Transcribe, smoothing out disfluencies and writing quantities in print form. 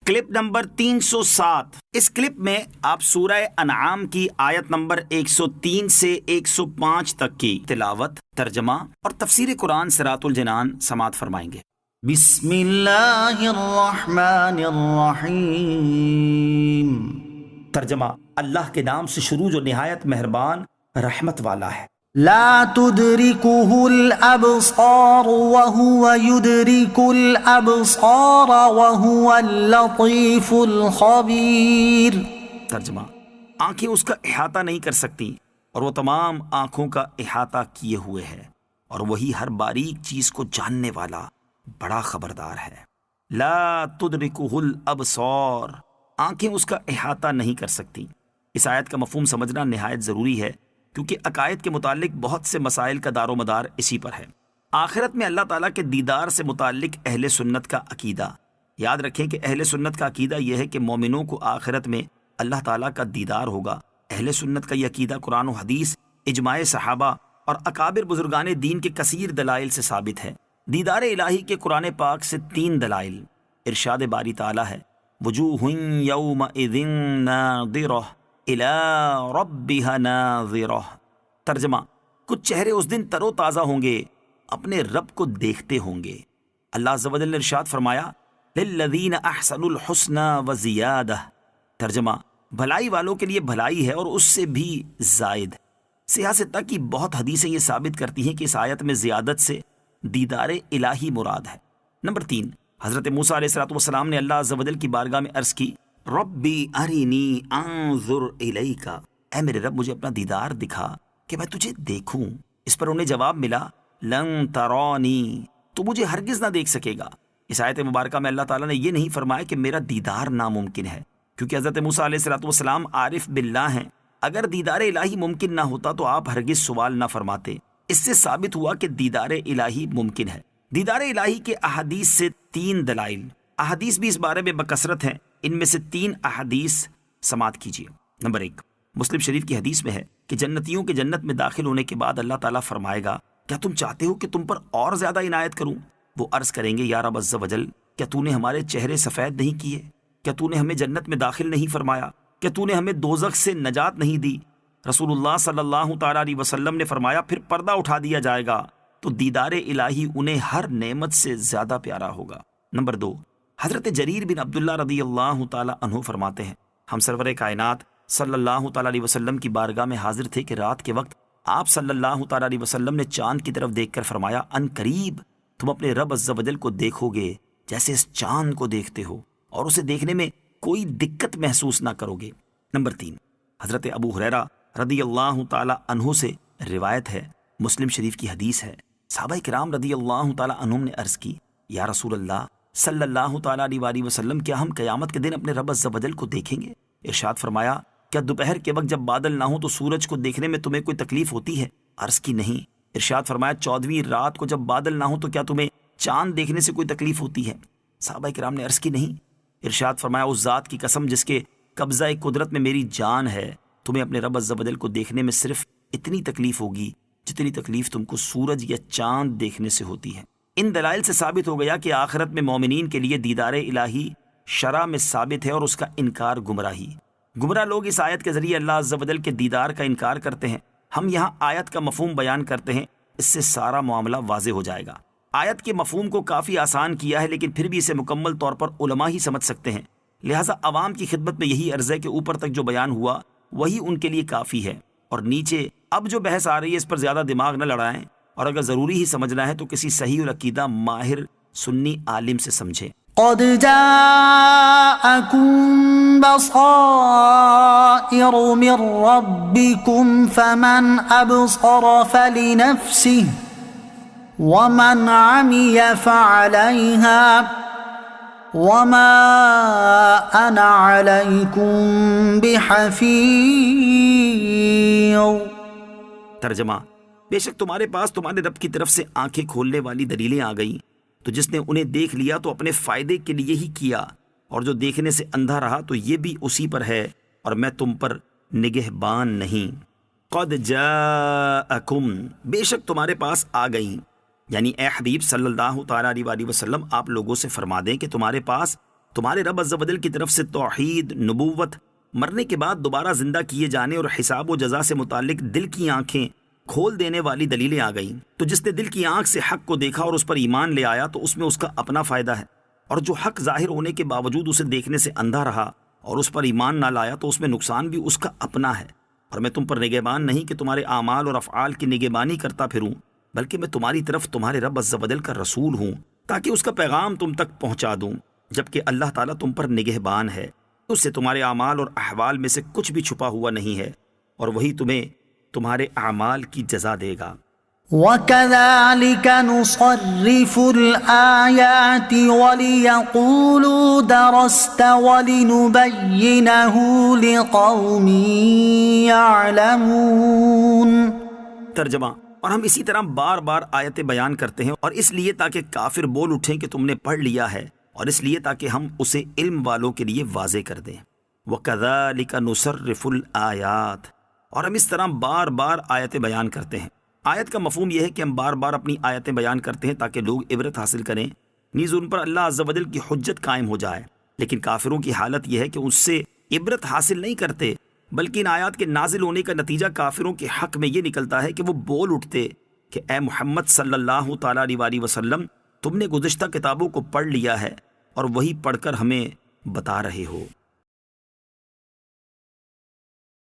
Clip number 307۔ اس clip میں آپ سورہ انعام کی آیت نمبر 103 سے 105 تک کی تلاوت، ترجمہ اور تفسیر قرآن صراط الجنان سماعت فرمائیں گے۔ بسم اللہ الرحمن الرحیم۔ ترجمہ: اللہ کے نام سے شروع جو نہایت مہربان رحمت والا ہے۔ لا تدرکہ الابصار وہو یدرک الابصار وہو اللطیف الخبیر۔ ترجمہ: آنکھیں اس کا احاطہ نہیں کر سکتی اور وہ تمام آنکھوں کا احاطہ کیے ہوئے ہے، اور وہی ہر باریک چیز کو جاننے والا بڑا خبردار ہے۔ لا تدرکہ الابصار، آنکھیں اس کا احاطہ نہیں کر سکتی۔ اس آیت کا مفہوم سمجھنا نہایت ضروری ہے، کیونکہ عقائد کے متعلق بہت سے مسائل کا دار و مدار اسی پر ہے۔ آخرت میں اللہ تعالیٰ کے دیدار سے متعلق اہل سنت کا عقیدہ۔ یاد رکھیں کہ اہل سنت کا عقیدہ یہ ہے کہ مومنوں کو آخرت میں اللہ تعالیٰ کا دیدار ہوگا۔ اہل سنت کا یہ عقیدہ قرآن و حدیث، اجماع صحابہ اور اکابر بزرگان دین کے کثیر دلائل سے ثابت ہے۔ دیدار الہی کے قرآن پاک سے 3 دلائل۔ ارشاد باری تعالیٰ ہے: وجوہ یومئذ ناظرہ الی ربها ناظرہ۔ ترجمہ: کچھ چہرے اس دن تر و تازہ ہوں گے، اپنے رب کو دیکھتے ہوں گے۔ اللہ عز و جل نے ارشاد فرمایا: للذین احسنوا الحسنى وزیادہ۔ ترجمہ: بھلائی والوں کے لیے بھلائی ہے اور اس سے بھی زائد۔ سیاہ ستہ کی بہت حدیثیں یہ ثابت کرتی ہیں کہ اس آیت میں زیادت سے دیدار الہی مراد ہے۔ نمبر 3، حضرت موسیٰ علیہ السلام نے اللہ عز و جل کی بارگاہ میں عرض کی: ربی ارینی انظر الیک، اے میرے رب مجھے اپنا دیدار دکھا کہ میں تجھے دیکھوں۔ اس پر انہیں جواب ملا: لن ترانی، تو مجھے ہرگز نہ دیکھ سکے گا۔ اس آیت مبارکہ میں اللہ تعالیٰ نے یہ نہیں فرمایا کہ میرا دیدار ناممکن ہے، کیونکہ حضرت موسیٰ علیہ السلام عارف باللہ ہیں۔ اگر دیدار الہی ممکن نہ ہوتا تو آپ ہرگز سوال نہ فرماتے۔ اس سے ثابت ہوا کہ دیدار الہی ممکن ہے۔ دیدار الہی کے احادیث سے 3 دلائل۔ احادیث بھی اس بارے میں بکثرت ہیں، ان میں سے 3 احادیث سماعت کیجیے۔ نمبر 1، مسلم شریف کی حدیث میں ہے کہ جنتیوں کے جنت میں داخل ہونے کے بعد اللہ تعالیٰ فرمائے گا: کیا تم چاہتے ہو کہ تم پر اور زیادہ عنایت کروں؟ وہ عرض کریں گے: یا رب عز و جل، کیا تو نے ہمارے چہرے سفید نہیں کیے؟ کیا تو نے ہمیں جنت میں داخل نہیں فرمایا؟ کیا تو نے ہمیں دوزخ سے نجات نہیں دی؟ رسول اللہ صلی اللہ تعالیٰ علیہ وسلم نے فرمایا: پھر پردہ اٹھا دیا جائے گا تو دیدار الہی انہیں ہر نعمت سے زیادہ پیارا ہوگا۔ نمبر 2، حضرت جریر بن عبداللہ رضی اللہ تعالیٰ عنہ فرماتے ہیں: ہم سرور کائنات صلی اللہ تعالیٰ علیہ وسلم کی بارگاہ میں حاضر تھے کہ رات کے وقت آپ صلی اللہ تعالیٰ علیہ وسلم نے چاند کی طرف دیکھ کر فرمایا: ان قریب تم اپنے رب عز و جل کو دیکھو گے جیسے اس چاند کو دیکھتے ہو، اور اسے دیکھنے میں کوئی دقت محسوس نہ کرو گے۔ نمبر 3، حضرت ابو ہریرہ رضی اللہ تعالیٰ عنہ سے روایت ہے، مسلم شریف کی حدیث ہے، صحابہ کرام رضی اللہ تعالیٰ عنہم نے عرض کی: یا رسول اللہ صلی اللہ تعالیٰ علیہ وآلہ وسلم، کیا ہم قیامت کے دن اپنے رب عز و جل کو دیکھیں گے؟ ارشاد فرمایا: کیا دوپہر کے وقت جب بادل نہ ہوں تو سورج کو دیکھنے میں تمہیں کوئی تکلیف ہوتی ہے؟ عرض کی: نہیں۔ ارشاد فرمایا: 14ویں رات کو جب بادل نہ ہوں تو کیا تمہیں چاند دیکھنے سے کوئی تکلیف ہوتی ہے؟ صحابہ کرام نے عرض کی: نہیں۔ ارشاد فرمایا: اس ذات کی قسم جس کے قبضہ قدرت میں میری جان ہے، تمہیں اپنے رب عز و جل کو دیکھنے میں صرف اتنی تکلیف ہوگی جتنی تکلیف تم کو سورج یا چاند دیکھنے سے ہوتی ہے۔ ان دلائل سے ثابت ہو گیا کہ آخرت میں مومنین کے لیے دیدار الہی شرع میں ثابت ہے، اور اس کا انکار گمراہی۔ گمراہ لوگ اس آیت کے ذریعے اللہ عز و جل کے دیدار کا انکار کرتے ہیں۔ ہم یہاں آیت کا مفہوم بیان کرتے ہیں، اس سے سارا معاملہ واضح ہو جائے گا۔ آیت کے مفہوم کو کافی آسان کیا ہے، لیکن پھر بھی اسے مکمل طور پر علماء ہی سمجھ سکتے ہیں، لہٰذا عوام کی خدمت میں یہی عرض ہے کہ اوپر تک جو بیان ہوا وہی ان کے لیے کافی ہے، اور نیچے اب جو بحث آ رہی ہے اس پر زیادہ دماغ نہ لڑائیں، اور اگر ضروری ہی سمجھنا ہے تو کسی صحیح العقیدہ ماہر سنی عالم سے سمجھیں۔ قد جاءکم بصائر من ربکم فمن ابصر فلنفسه ومن عمی فعلیها وما انا علیکم بحفیظ۔ ترجمہ: بے شک تمہارے پاس تمہارے رب کی طرف سے آنکھیں کھولنے والی دلیلیں آ گئیں، تو جس نے انہیں دیکھ لیا تو اپنے فائدے کے لیے ہی کیا، اور جو دیکھنے سے اندھا رہا تو یہ بھی اسی پر ہے، اور میں تم پر نگہبان نہیں۔ قد جاءکم، بے شک تمہارے پاس آ گئیں، یعنی اے حبیب صلی اللہ تعالیٰ علیہ وآلہ وسلم آپ لوگوں سے فرما دیں کہ تمہارے پاس تمہارے رب عز و جل کی طرف سے توحید، نبوت، مرنے کے بعد دوبارہ زندہ کیے جانے اور حساب و جزا سے متعلق دل کی آنکھیں کھول دینے والی دلیلیں آ گئیں۔ تو جس نے دل کی آنکھ سے حق کو دیکھا اور اس پر ایمان لے آیا تو اس میں اس کا اپنا فائدہ ہے، اور جو حق ظاہر ہونے کے باوجود اسے دیکھنے سے اندھا رہا اور اس پر ایمان نہ لایا تو اس میں نقصان بھی اس کا اپنا ہے۔ اور میں تم پر نگہبان نہیں کہ تمہارے اعمال اور افعال کی نگہبانی کرتا پھروں، بلکہ میں تمہاری طرف تمہارے رب عز و جل کا رسول ہوں تاکہ اس کا پیغام تم تک پہنچا دوں، جبکہ اللہ تعالیٰ تم پر نگہبان ہے، اس سے تمہارے اعمال اور احوال میں سے کچھ بھی چھپا ہوا نہیں ہے، اور وہی تمہیں تمہارے اعمال کی جزا دے گا۔ وَكَذَلِكَ نُصَرِّفُ الْآيَاتِ وَلِيَقُولُوا دَرَسْتَ وَلِنُبَيِّنَهُ لِقَوْمٍ يَعْلَمُونَ۔ ترجمہ: اور ہم اسی طرح بار بار آیتیں بیان کرتے ہیں، اور اس لیے تاکہ کافر بول اٹھیں کہ تم نے پڑھ لیا ہے، اور اس لیے تاکہ ہم اسے علم والوں کے لیے واضح کر دیں۔ وَكَذَلِكَ نُصَرِّفُ الْآيَاتِ، اور ہم اس طرح بار بار آیتیں بیان کرتے ہیں۔ آیت کا مفہوم یہ ہے کہ ہم بار بار اپنی آیتیں بیان کرتے ہیں تاکہ لوگ عبرت حاصل کریں، نیز ان پر اللہ عز و جل کی حجت قائم ہو جائے۔ لیکن کافروں کی حالت یہ ہے کہ اس سے عبرت حاصل نہیں کرتے، بلکہ ان آیات کے نازل ہونے کا نتیجہ کافروں کے حق میں یہ نکلتا ہے کہ وہ بول اٹھتے کہ اے محمد صلی اللہ تعالیٰ علیہ وسلم، تم نے گزشتہ کتابوں کو پڑھ لیا ہے اور وہی پڑھ کر ہمیں بتا رہے ہو۔